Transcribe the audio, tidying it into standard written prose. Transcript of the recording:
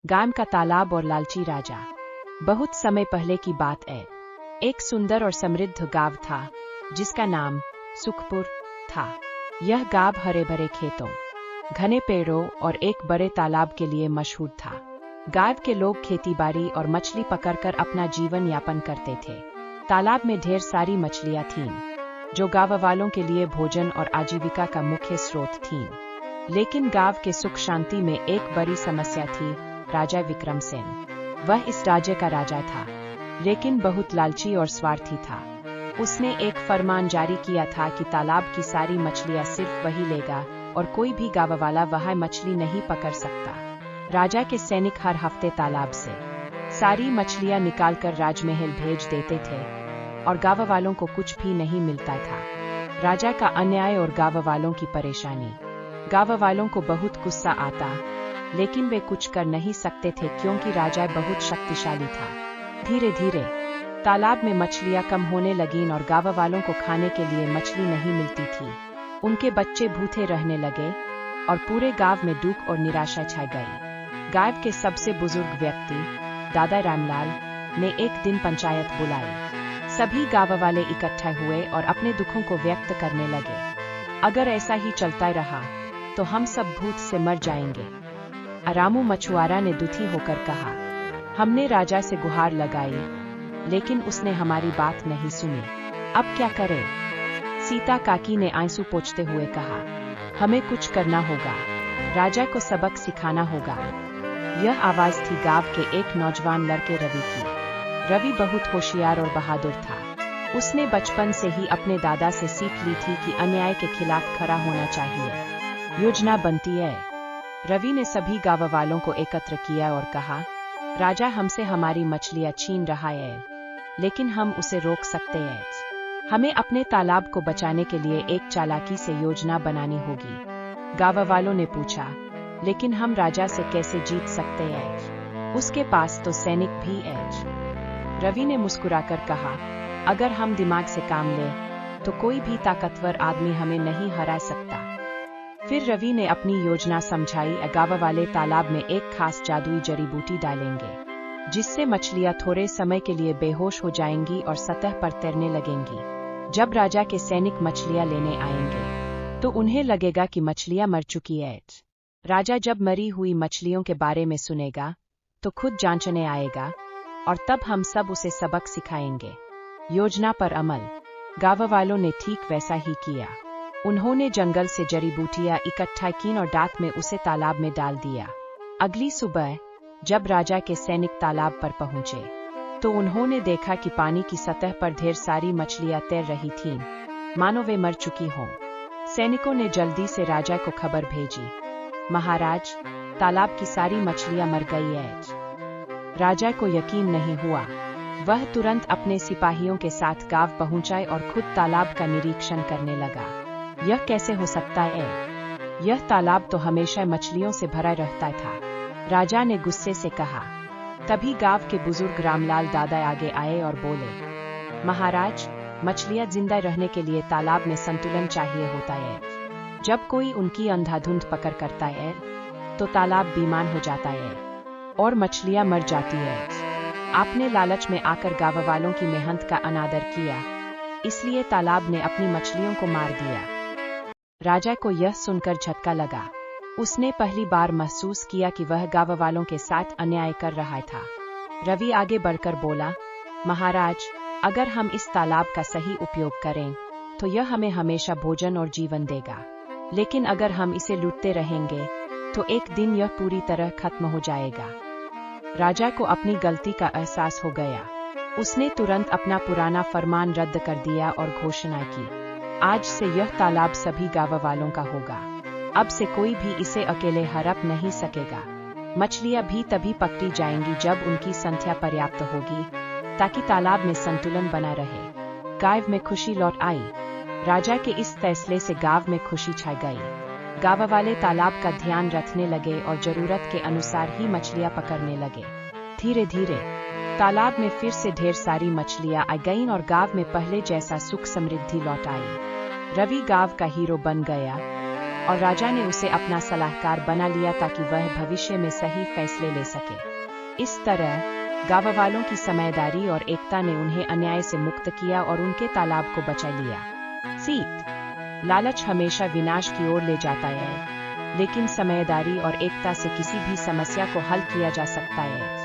गांव का तालाब और लालची राजा। बहुत समय पहले की बात है। एक सुंदर और समृद्ध गांव था जिसका नाम सुखपुर था। यह गांव हरे भरे खेतों, घने पेड़ों और एक बड़े तालाब के लिए मशहूर था। गांव के लोग खेतीबाड़ी और मछली पकड़कर अपना जीवन यापन करते थे। तालाब में ढेर सारी मछलियां थीं, जो गांव वालों के लिए भोजन और आजीविका का मुख्य स्रोत थीं। लेकिन गांव के सुख शांति में एक बड़ी समस्या थी। राजा विक्रमसेन, वह इस राज्य का राजा था, लेकिन बहुत लालची और स्वार्थी था। उसने एक फरमान जारी किया था कि तालाब की सारी मछलियां सिर्फ वही लेगा और कोई भी गांव वाला वह मछली नहीं पकड़ सकता। राजा के सैनिक हर हफ्ते तालाब से सारी मछलियां निकालकर राजमहल भेज देते थे और गांव वालों को कुछ भी नहीं मिलता था। राजा का अन्याय और गांव वालों की परेशानी। गांव वालों को बहुत गुस्सा आता, लेकिन वे कुछ कर नहीं सकते थे क्योंकि राजा बहुत शक्तिशाली था। धीरे धीरे तालाब में मछलियां कम होने लगीं और गांव वालों को खाने के लिए मछली नहीं मिलती थी। उनके बच्चे भूखे रहने लगे और पूरे गांव में दुख और निराशा छा गई। गांव के सबसे बुजुर्ग व्यक्ति दादा रामलाल ने एक दिन पंचायत बुलाई। सभी गांव वाले इकट्ठा हुए और अपने दुखों को व्यक्त करने लगे। अगर ऐसा ही चलता रहा तो हम सब भूख से मर जाएंगे। रामू मछुआरा ने दुखी होकर कहा, हमने राजा से गुहार लगाई, लेकिन उसने हमारी बात नहीं सुनी। अब क्या करें? सीता काकी ने आंसू पोंछते हुए कहा, हमें कुछ करना होगा। राजा को सबक सिखाना होगा। यह आवाज थी गांव के एक नौजवान लड़के रवि की। रवि बहुत होशियार और बहादुर था। उसने बचपन से ही अपने दादा से सीख ली थी कि अन्याय के खिलाफ खड़ा होना चाहिए। योजना बनती है। रवि ने सभी गांव वालों को एकत्र किया और कहा, राजा हमसे हमारी मछलियां छीन रहा है, लेकिन हम उसे रोक सकते हैं। हमें अपने तालाब को बचाने के लिए एक चालाकी से योजना बनानी होगी। गांव वालों ने पूछा, लेकिन हम राजा से कैसे जीत सकते हैं? उसके पास तो सैनिक भी है। रवि ने मुस्कुराकर कहा, अगर हम दिमाग से काम लें तो कोई भी ताकतवर आदमी हमें नहीं हरा सकता। फिर रवि ने अपनी योजना समझाई। गांव वाले तालाब में एक खास जादुई जड़ी बूटी डालेंगे, जिससे मछलियां थोड़े समय के लिए बेहोश हो जाएंगी और सतह पर तैरने लगेंगी। जब राजा के सैनिक मछलियां लेने आएंगे तो उन्हें लगेगा कि मछलियां मर चुकी हैं। राजा जब मरी हुई मछलियों के बारे में सुनेगा तो खुद जांचने आएगा और तब हम सब उसे सबक सिखाएंगे। योजना पर अमल। गांव वालों ने ठीक वैसा ही किया। उन्होंने जंगल से जड़ी बूटियां इकट्ठा की और डाक में उसे तालाब में डाल दिया। अगली सुबह जब राजा के सैनिक तालाब पर पहुंचे तो उन्होंने देखा कि पानी की सतह पर ढेर सारी मछलियां तैर रही थीं, मानो वे मर चुकी हों। सैनिकों ने जल्दी से राजा को खबर भेजी, महाराज, तालाब की सारी मछलियां मर गई हैं। राजा को यकीन नहीं हुआ। वह तुरंत अपने सिपाहियों के साथ गांव पहुंचा और खुद तालाब का निरीक्षण करने लगा। यह कैसे हो सकता है? यह तालाब तो हमेशा मछलियों से भरा रहता था। राजा ने गुस्से से कहा। तभी गांव के बुजुर्ग रामलाल दादा आगे आए और बोले, महाराज, मछलियां जिंदा रहने के लिए तालाब में संतुलन चाहिए होता है। जब कोई उनकी अंधाधुंध पकड़ करता है तो तालाब बीमार हो जाता है और मछलियां मर जाती है। आपने लालच में आकर गांव वालों की मेहनत का अनादर किया, इसलिए तालाब ने अपनी मछलियों को मार दिया। राजा को यह सुनकर झटका लगा। उसने पहली बार महसूस किया कि वह गांव वालों के साथ अन्याय कर रहा था। रवि आगे बढ़कर बोला, महाराज, अगर हम इस तालाब का सही उपयोग करें तो यह हमें हमेशा भोजन और जीवन देगा, लेकिन अगर हम इसे लूटते रहेंगे तो एक दिन यह पूरी तरह खत्म हो जाएगा। राजा को अपनी गलती का एहसास हो गया। उसने तुरंत अपना पुराना फरमान रद्द कर दिया और घोषणा की, आज से यह तालाब सभी गांव वालों का होगा। अब से कोई भी इसे अकेले हड़प नहीं सकेगा। मछलियां भी तभी पकड़ी जाएंगी जब उनकी संख्या पर्याप्त होगी, ताकि तालाब में संतुलन बना रहे। गांव में खुशी लौट आई। राजा के इस फैसले से गांव में खुशी छा गई। गांव वाले तालाब का ध्यान रखने लगे और जरूरत के अनुसार ही मछलियां पकड़ने लगे। धीरे धीरे तालाब में फिर से ढेर सारी मछलियां आ गईं और गांव में पहले जैसा सुख समृद्धि लौट आई। रवि गांव का हीरो बन गया और राजा ने उसे अपना सलाहकार बना लिया ताकि वह भविष्य में सही फैसले ले सके। इस तरह गाँव वालों की समझदारी और एकता ने उन्हें अन्याय से मुक्त किया और उनके तालाब को बचा लिया। सीख: लालच हमेशा विनाश की ओर ले जाता है, लेकिन समझदारी और एकता से किसी भी समस्या को हल किया जा सकता है।